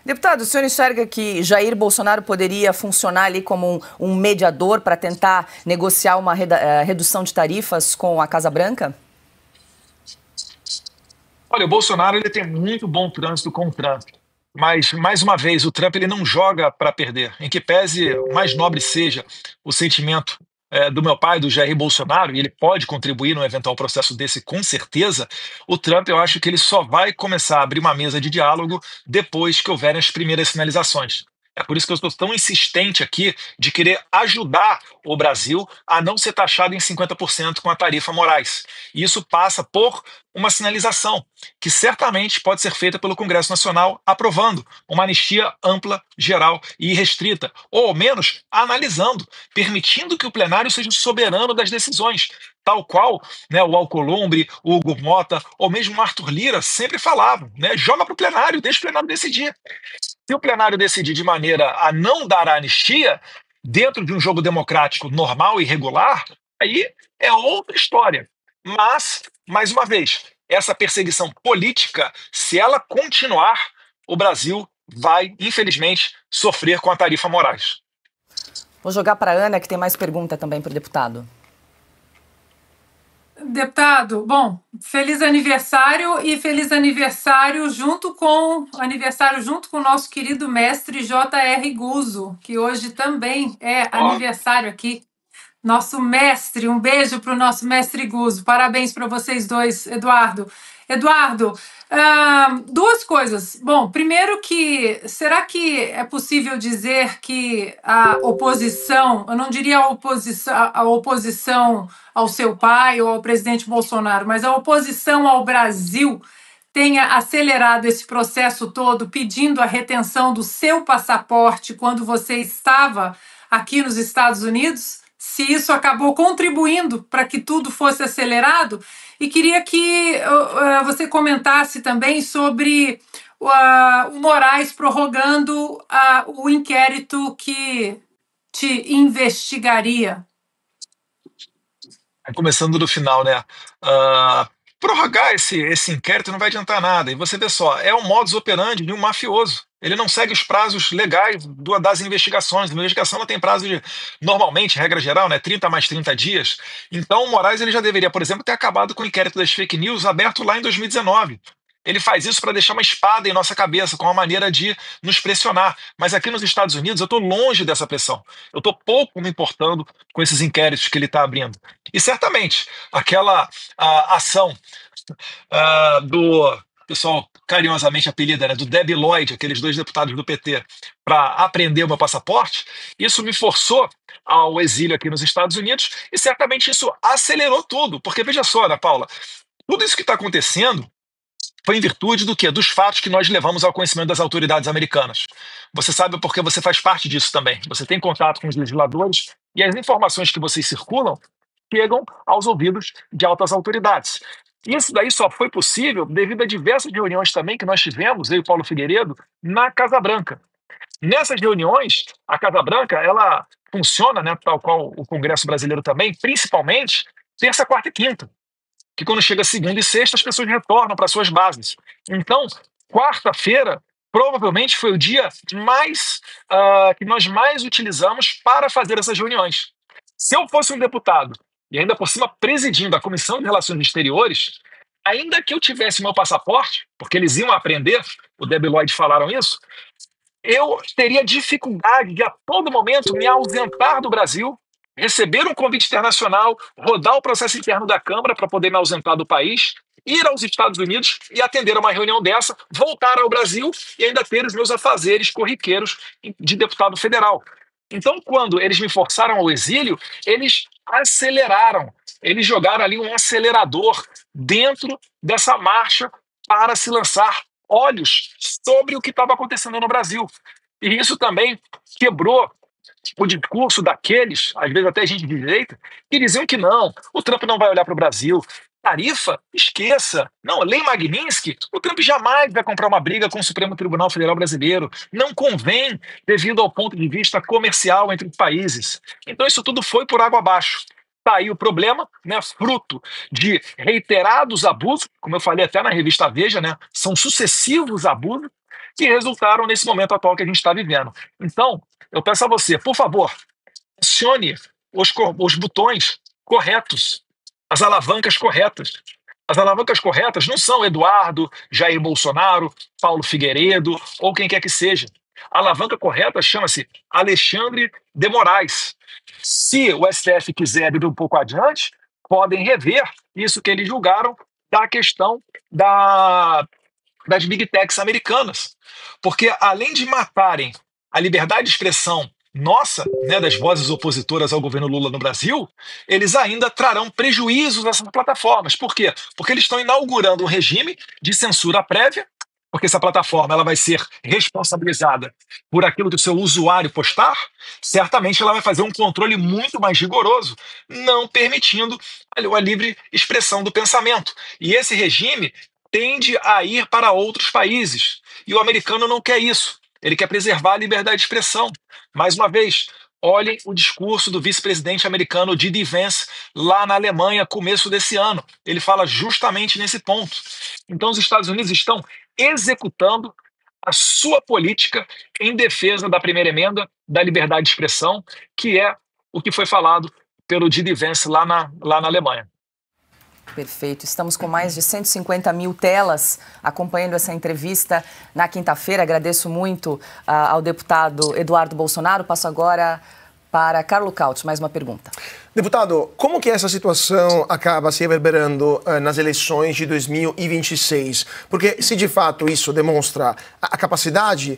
Deputado, o senhor enxerga que Jair Bolsonaro poderia funcionar ali como um mediador para tentar negociar uma redução de tarifas com a Casa Branca? Olha, o Bolsonaro ele tem muito bom trânsito com o Trump, mas, mais uma vez, o Trump ele não joga para perder. Em que pese mais nobre seja o sentimento do meu pai, do Jair Bolsonaro, e ele pode contribuir num eventual processo desse com certeza, o Trump eu acho que ele só vai começar a abrir uma mesa de diálogo depois que houverem as primeiras sinalizações. É por isso que eu estou tão insistente aqui de querer ajudar o Brasil a não ser taxado em 50% com a tarifa Moraes. E isso passa por uma sinalização, que certamente pode ser feita pelo Congresso Nacional aprovando uma anistia ampla, geral e restrita, ou ao menos analisando, permitindo que o plenário seja soberano das decisões, tal qual, né, o Alcolumbre, o Hugo Mota, ou mesmo o Arthur Lira sempre falavam, né, joga para o plenário, deixa o plenário decidir. Se o plenário decidir de maneira a não dar a anistia, dentro de um jogo democrático normal e regular, aí é outra história. Mas, mais uma vez, essa perseguição política, se ela continuar, o Brasil vai, infelizmente, sofrer com a tarifa Moraes. Vou jogar para a Ana, que tem mais pergunta também para o deputado. Deputado, bom, feliz aniversário e feliz aniversário junto com o nosso querido mestre J.R. Guzzo, que hoje também é aniversário aqui. Nosso mestre, um beijo para o nosso mestre Guzzo. Parabéns para vocês dois, Eduardo. Eduardo, duas coisas. Bom, primeiro será que é possível dizer que a oposição, eu não diria a oposição ao seu pai ou ao presidente Bolsonaro, mas a oposição ao Brasil tenha acelerado esse processo todo pedindo a retenção do seu passaporte quando você estava aqui nos Estados Unidos? Se isso acabou contribuindo para que tudo fosse acelerado? E queria que você comentasse também sobre o Moraes prorrogando o inquérito que te investigaria. Começando do final, né? Prorrogar esse inquérito não vai adiantar nada. E você vê só, é o modus operandi de um mafioso. Ele não segue os prazos legais das investigações. A investigação ela tem prazo de, normalmente, regra geral, né, 30 mais 30 dias. Então, o Moraes ele já deveria, por exemplo, ter acabado com o inquérito das fake news aberto lá em 2019. Ele faz isso para deixar uma espada em nossa cabeça, com uma maneira de nos pressionar. Mas aqui nos Estados Unidos eu estou longe dessa pressão. Eu estou pouco me importando com esses inquéritos que ele está abrindo. E certamente, aquela ação do pessoal carinhosamente apelida, né, do Debi Lloyd, aqueles 2 deputados do PT, para apreender o meu passaporte, isso me forçou ao exílio aqui nos Estados Unidos e certamente isso acelerou tudo. Porque veja só, Ana Paula, tudo isso que está acontecendo foi em virtude do quê? Dos fatos que nós levamos ao conhecimento das autoridades americanas. Você sabe porque você faz parte disso também. Você tem contato com os legisladores e as informações que vocês circulam chegam aos ouvidos de altas autoridades. Isso daí só foi possível devido a diversas reuniões também que nós tivemos, eu e o Paulo Figueiredo, na Casa Branca. Nessas reuniões, a Casa Branca, ela funciona, né, tal qual o Congresso brasileiro também, principalmente terça, quarta e quinta, que quando chega segunda e sexta as pessoas retornam para suas bases. Então, quarta-feira provavelmente foi o dia que nós mais utilizamos para fazer essas reuniões. Se eu fosse um deputado e ainda por cima presidindo a Comissão de Relações Exteriores, ainda que eu tivesse meu passaporte, porque eles iam aprender, o Debi Lloyd falaram isso, eu teria dificuldade de a todo momento me ausentar do Brasil, receber um convite internacional, rodar o processo interno da Câmara para poder me ausentar do país, ir aos Estados Unidos e atender a uma reunião dessa, voltar ao Brasil e ainda ter os meus afazeres corriqueiros de deputado federal. Então, quando eles me forçaram ao exílio, eles aceleraram, eles jogaram ali um acelerador dentro dessa marcha para se lançar olhos sobre o que estava acontecendo no Brasil. E isso também quebrou o discurso daqueles, às vezes até gente de direita, que diziam que não, o Trump não vai olhar para o Brasil. Tarifa, esqueça. Não, lei Magnitsky, o Trump jamais vai comprar uma briga com o Supremo Tribunal Federal Brasileiro. Não convém devido ao ponto de vista comercial entre os países. Então isso tudo foi por água abaixo. Está aí o problema, né, fruto de reiterados abusos, como eu falei até na revista Veja, né, são sucessivos abusos que resultaram nesse momento atual que a gente está vivendo. Então, eu peço a você, por favor, acione os botões corretos, as alavancas corretas. As alavancas corretas não são Eduardo, Jair Bolsonaro, Paulo Figueiredo ou quem quer que seja. A alavanca correta chama-se Alexandre de Moraes. Se o STF quiser ir um pouco adiante, podem rever isso que eles julgaram da questão das big techs americanas. Porque além de matarem a liberdade de expressão nossa, né, das vozes opositoras ao governo Lula no Brasil, eles ainda trarão prejuízos nessas plataformas. Por quê? Porque eles estão inaugurando um regime de censura prévia, porque essa plataforma ela vai ser responsabilizada por aquilo que o seu usuário postar, certamente ela vai fazer um controle muito mais rigoroso, não permitindo a livre expressão do pensamento. E esse regime tende a ir para outros países. E o americano não quer isso. Ele quer preservar a liberdade de expressão. Mais uma vez, olhem o discurso do vice-presidente americano J.D. Vance lá na Alemanha, começo desse ano. Ele fala justamente nesse ponto. Então, os Estados Unidos estão executando a sua política em defesa da primeira emenda, da liberdade de expressão, que é o que foi falado pelo J.D. Vance lá na Alemanha. Perfeito. Estamos com mais de 150 mil telas acompanhando essa entrevista na quinta-feira. Agradeço muito ao deputado Eduardo Bolsonaro. Passo agora para Carlo Couch. Mais uma pergunta. Deputado, como que essa situação acaba se reverberando nas eleições de 2026? Porque se de fato isso demonstra a capacidade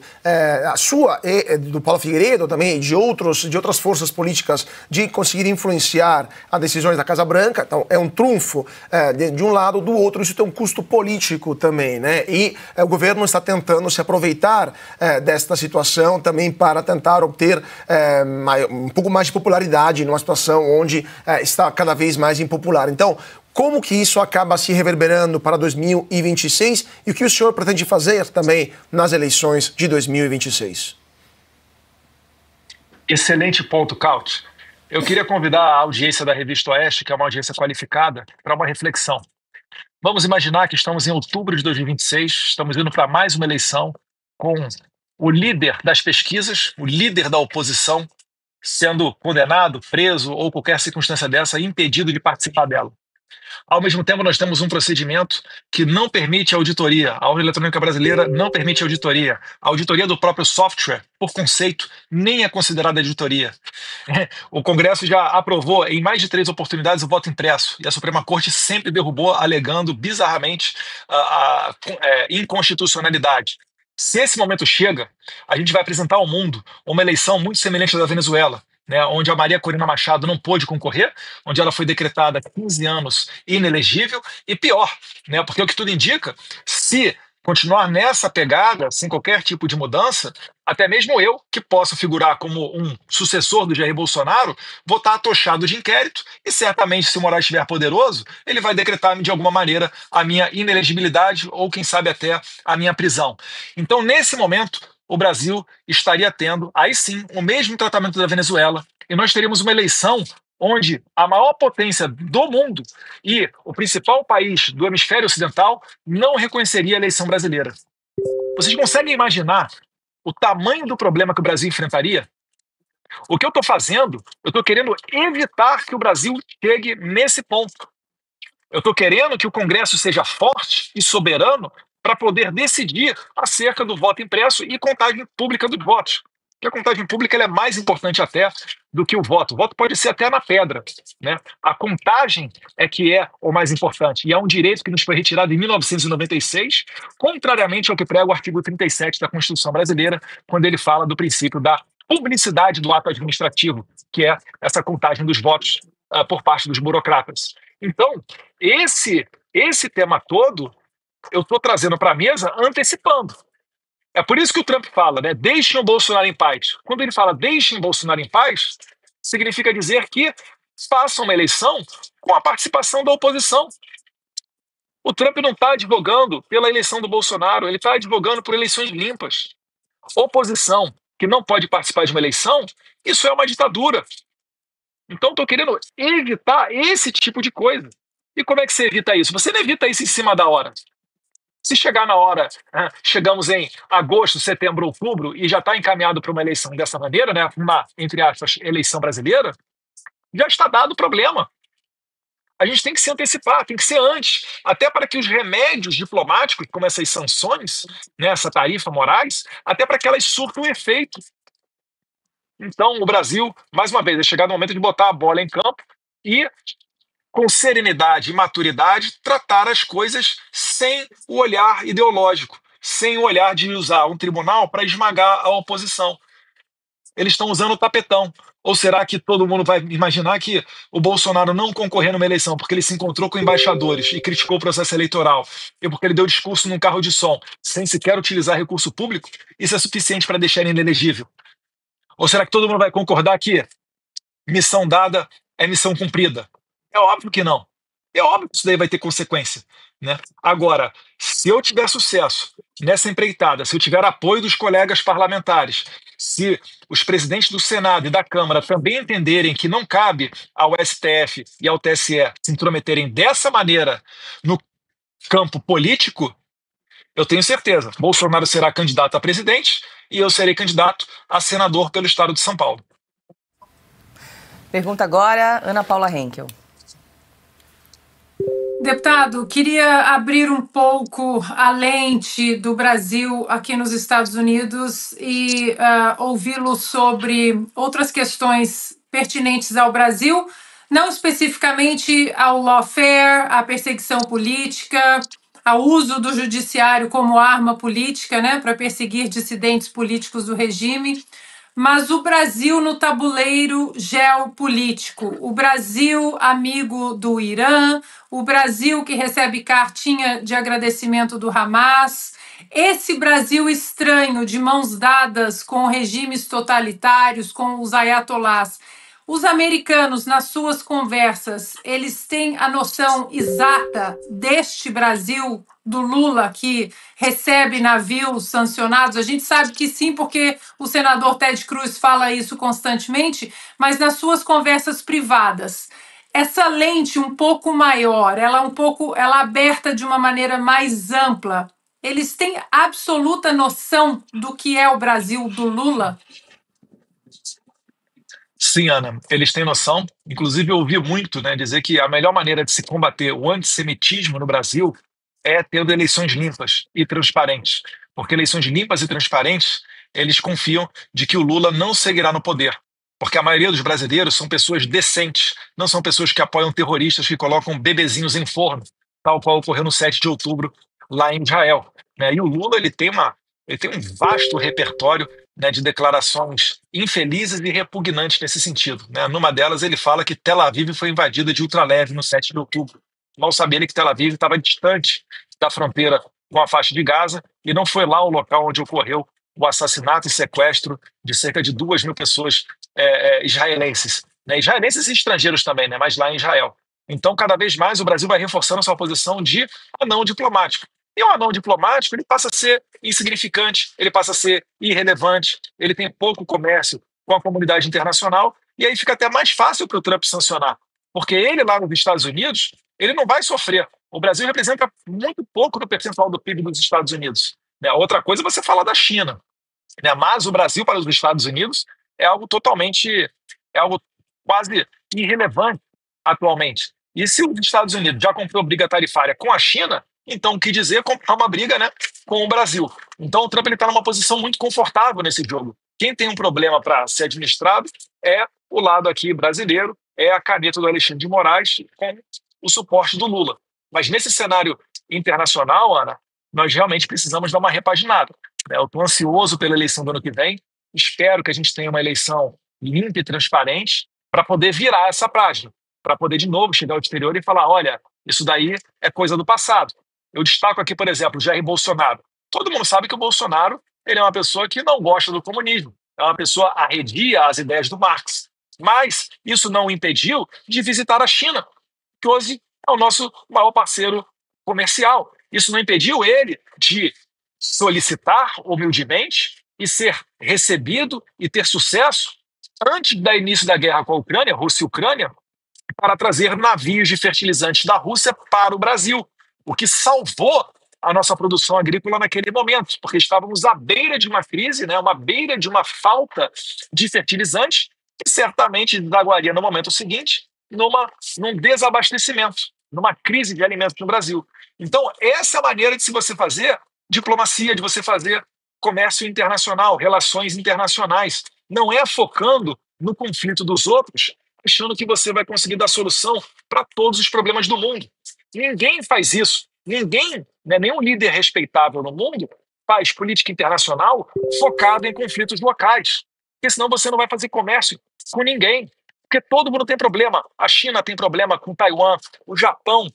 a sua e do Paulo Figueiredo também, de outras forças políticas de conseguir influenciar as decisões da Casa Branca, então é um trunfo de um lado, do outro isso tem um custo político também, né? E o governo está tentando se aproveitar desta situação também para tentar obter um pouco mais de popularidade numa situação onde está cada vez mais impopular. Então, como que isso acaba se reverberando para 2026 e o que o senhor pretende fazer também nas eleições de 2026? Excelente ponto, Couch. Eu queria convidar a audiência da Revista Oeste, que é uma audiência qualificada, para uma reflexão. Vamos imaginar que estamos em outubro de 2026, estamos indo para mais uma eleição com o líder das pesquisas, o líder da oposição, sendo condenado, preso ou qualquer circunstância dessa, impedido de participar dela. Ao mesmo tempo, nós temos um procedimento que não permite auditoria. A urna eletrônica brasileira não permite auditoria. A auditoria do próprio software, por conceito, nem é considerada auditoria. O Congresso já aprovou em mais de 3 oportunidades o voto impresso, e a Suprema Corte sempre derrubou, alegando bizarramente a inconstitucionalidade. Se esse momento chega, a gente vai apresentar ao mundo uma eleição muito semelhante à da Venezuela, né, onde a Maria Corina Machado não pôde concorrer, onde ela foi decretada 15 anos inelegível, e pior, né, porque o que tudo indica, se continuar nessa pegada, sem qualquer tipo de mudança, até mesmo eu, que posso figurar como um sucessor do Jair Bolsonaro, vou estar atochado de inquérito e certamente, se o Moraes estiver poderoso, ele vai decretar de alguma maneira a minha inelegibilidade ou, quem sabe, até a minha prisão. Então, nesse momento, o Brasil estaria tendo, aí sim, o mesmo tratamento da Venezuela, e nós teríamos uma eleição onde a maior potência do mundo e o principal país do hemisfério ocidental não reconheceria a eleição brasileira. Vocês conseguem imaginar o tamanho do problema que o Brasil enfrentaria? O que eu estou fazendo, eu estou querendo evitar que o Brasil chegue nesse ponto. Eu estou querendo que o Congresso seja forte e soberano para poder decidir acerca do voto impresso e contagem pública dos votos. Porque a contagem pública ela é mais importante até do que o voto. O voto pode ser até na pedra, né? A contagem é que é o mais importante. E é um direito que nos foi retirado em 1996, contrariamente ao que prega o artigo 37 da Constituição brasileira, quando ele fala do princípio da publicidade do ato administrativo, que é essa contagem dos votos por parte dos burocratas. Então, esse tema todo eu estou trazendo para a mesa antecipando. É por isso que o Trump fala, né? Deixem o Bolsonaro em paz. Quando ele fala deixem o Bolsonaro em paz, significa dizer que façam uma eleição com a participação da oposição. O Trump não está advogando pela eleição do Bolsonaro, ele está advogando por eleições limpas. Oposição que não pode participar de uma eleição, isso é uma ditadura. Então, estou querendo evitar esse tipo de coisa. E como é que você evita isso? Você não evita isso em cima da hora. Se chegar na hora, chegamos em agosto, setembro, outubro, e já está encaminhado para uma eleição dessa maneira, né, uma, entre aspas, eleição brasileira, já está dado o problema. A gente tem que se antecipar, tem que ser antes, até para que os remédios diplomáticos, como essas sanções, né, essa tarifa Moraes, até para que elas surtam efeito. Então, o Brasil, mais uma vez, é chegado o momento de botar a bola em campo e, com serenidade e maturidade, tratar as coisas sem o olhar ideológico, sem o olhar de usar um tribunal para esmagar a oposição. Eles estão usando o tapetão. Ou será que todo mundo vai imaginar que o Bolsonaro não concorreu numa eleição porque ele se encontrou com embaixadores e criticou o processo eleitoral e porque ele deu discurso num carro de som sem sequer utilizar recurso público? Isso é suficiente para deixar ele inelegível? Ou será que todo mundo vai concordar que missão dada é missão cumprida? É óbvio que não. É óbvio que isso daí vai ter consequência, né? Agora, se eu tiver sucesso nessa empreitada, se eu tiver apoio dos colegas parlamentares, se os presidentes do Senado e da Câmara também entenderem que não cabe ao STF e ao TSE se intrometerem dessa maneira no campo político, eu tenho certeza, Bolsonaro será candidato a presidente e eu serei candidato a senador pelo estado de São Paulo. Pergunta agora, Ana Paula Henkel. Deputado, queria abrir um pouco a lente do Brasil aqui nos Estados Unidos e ouvi-lo sobre outras questões pertinentes ao Brasil, não especificamente ao lawfare, à perseguição política, ao uso do judiciário como arma política, né, para perseguir dissidentes políticos do regime, mas o Brasil no tabuleiro geopolítico, o Brasil amigo do Irã, o Brasil que recebe cartinha de agradecimento do Hamas, esse Brasil estranho de mãos dadas com regimes totalitários, com os ayatolás. Os americanos, nas suas conversas, eles têm a noção exata deste Brasil do Lula que recebe navios sancionados? A gente sabe que sim, porque o senador Ted Cruz fala isso constantemente, mas nas suas conversas privadas, essa lente um pouco maior, ela aberta de uma maneira mais ampla, eles têm absoluta noção do que é o Brasil do Lula? Sim, Ana, eles têm noção. Inclusive, eu ouvi muito, né, dizer que a melhor maneira de se combater o antissemitismo no Brasil é tendo eleições limpas e transparentes. Porque eleições limpas e transparentes, eles confiam de que o Lula não seguirá no poder. Porque a maioria dos brasileiros são pessoas decentes, não são pessoas que apoiam terroristas que colocam bebezinhos em forno, tal qual ocorreu no 7 de outubro lá em Israel, né? E o Lula ele tem um vasto repertório, né, de declarações infelizes e repugnantes nesse sentido, né? Numa delas, ele fala que Tel Aviv foi invadida de ultraleve no 7 de outubro. Mal sabia ele que Tel Aviv estava distante da fronteira com a faixa de Gaza e não foi lá o local onde ocorreu o assassinato e sequestro de cerca de 2.000 pessoas israelenses, né? Israelenses e estrangeiros também, né? Mas lá em Israel. Então, cada vez mais, o Brasil vai reforçando a sua posição de anão diplomático. E o anão diplomático ele passa a ser insignificante, ele passa a ser irrelevante, ele tem pouco comércio com a comunidade internacional, e aí fica até mais fácil para o Trump sancionar, porque ele lá nos Estados Unidos, ele não vai sofrer. O Brasil representa muito pouco no percentual do PIB dos Estados Unidos, né? Outra coisa é você falar da China, né? Mas o Brasil para os Estados Unidos é algo quase irrelevante atualmente. E se os Estados Unidos já comprou briga tarifária com a China, então o que dizer comprar uma briga, né, com o Brasil? Então o Trump está numa posição muito confortável nesse jogo. Quem tem um problema para ser administrado é o lado aqui brasileiro, é a caneta do Alexandre de Moraes com o suporte do Lula. Mas nesse cenário internacional, Ana, nós realmente precisamos dar uma repaginada, né? Eu estou ansioso pela eleição do ano que vem, espero que a gente tenha uma eleição limpa e transparente para poder virar essa página, para poder de novo chegar ao exterior e falar, olha, isso daí é coisa do passado. Eu destaco aqui, por exemplo, Jair Bolsonaro. Todo mundo sabe que o Bolsonaro ele é uma pessoa que não gosta do comunismo, é uma pessoa arredia às ideias do Marx. Mas isso não o impediu de visitar a China, que hoje é o nosso maior parceiro comercial. Isso não impediu ele de solicitar humildemente e ser recebido e ter sucesso antes do início da guerra com a Ucrânia, Rússia e Ucrânia, para trazer navios de fertilizantes da Rússia para o Brasil, o que salvou a nossa produção agrícola naquele momento, porque estávamos à beira de uma crise, né, à beira de uma falta de fertilizantes, que certamente desaguaria no momento seguinte num desabastecimento, numa crise de alimentos no Brasil. Então, essa é a maneira de se você fazer diplomacia, de você fazer comércio internacional, relações internacionais. Não é focando no conflito dos outros, achando que você vai conseguir dar solução para todos os problemas do mundo. Ninguém faz isso. Ninguém, né, nenhum líder respeitável no mundo faz política internacional focada em conflitos locais. Porque senão você não vai fazer comércio com ninguém. Porque todo mundo tem problema. A China tem problema com Taiwan, o Japão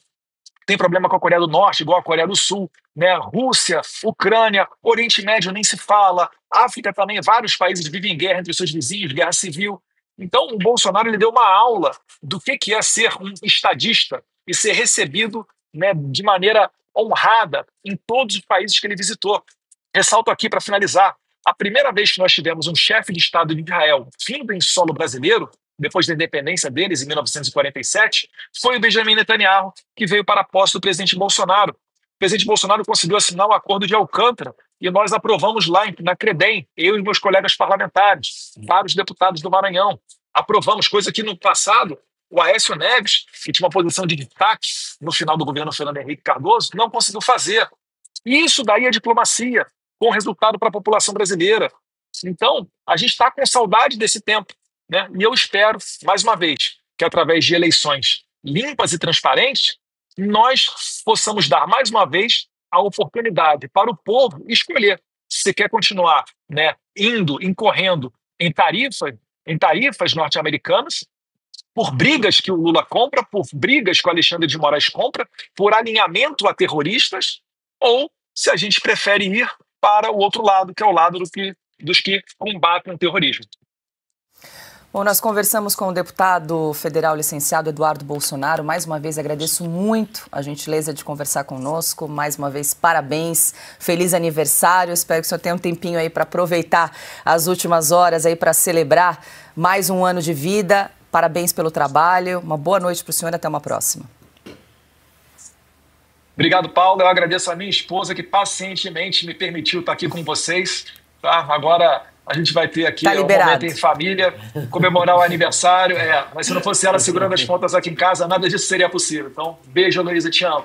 tem problema com a Coreia do Norte, igual a Coreia do Sul, né? Rússia, Ucrânia, Oriente Médio nem se fala, África também, vários países vivem em guerra entre os seus vizinhos, guerra civil. Então, o Bolsonaro ele deu uma aula do que é ser um estadista e ser recebido, né, de maneira honrada em todos os países que ele visitou. Ressalto aqui, para finalizar, a primeira vez que nós tivemos um chefe de Estado de Israel vindo em solo brasileiro, depois da independência deles, em 1947, foi o Benjamin Netanyahu, que veio para a posse do presidente Bolsonaro. O presidente Bolsonaro conseguiu assinar o Acordo de Alcântara e nós aprovamos lá na CREDEM, eu e meus colegas parlamentares, vários deputados do Maranhão. Aprovamos, coisa que no passado o Aécio Neves, que tinha uma posição de destaque no final do governo Fernando Henrique Cardoso, não conseguiu fazer. E isso daí é diplomacia, com resultado para a população brasileira. Então, a gente está com saudade desse tempo, né? E eu espero, mais uma vez, que através de eleições limpas e transparentes, nós possamos dar, mais uma vez, a oportunidade para o povo escolher se quer continuar, né, incorrendo em tarifas norte-americanas, por brigas que o Lula compra, por brigas que o Alexandre de Moraes compra, por alinhamento a terroristas, ou se a gente prefere ir para o outro lado, que é o lado dos que combatem o terrorismo. Bom, nós conversamos com o deputado federal licenciado Eduardo Bolsonaro. Mais uma vez agradeço muito a gentileza de conversar conosco. Mais uma vez, parabéns, feliz aniversário. Espero que o senhor tenha um tempinho aí para aproveitar as últimas horas aí para celebrar mais um ano de vida. Parabéns pelo trabalho. Uma boa noite para o senhor e até uma próxima. Obrigado, Paulo. Eu agradeço a minha esposa que pacientemente me permitiu estar aqui com vocês. Tá? Agora a gente vai ter aqui um momento em família, comemorar o aniversário. Mas se não fosse ela segurando as pontas aqui em casa, nada disso seria possível. Então, beijo, Luísa, te amo.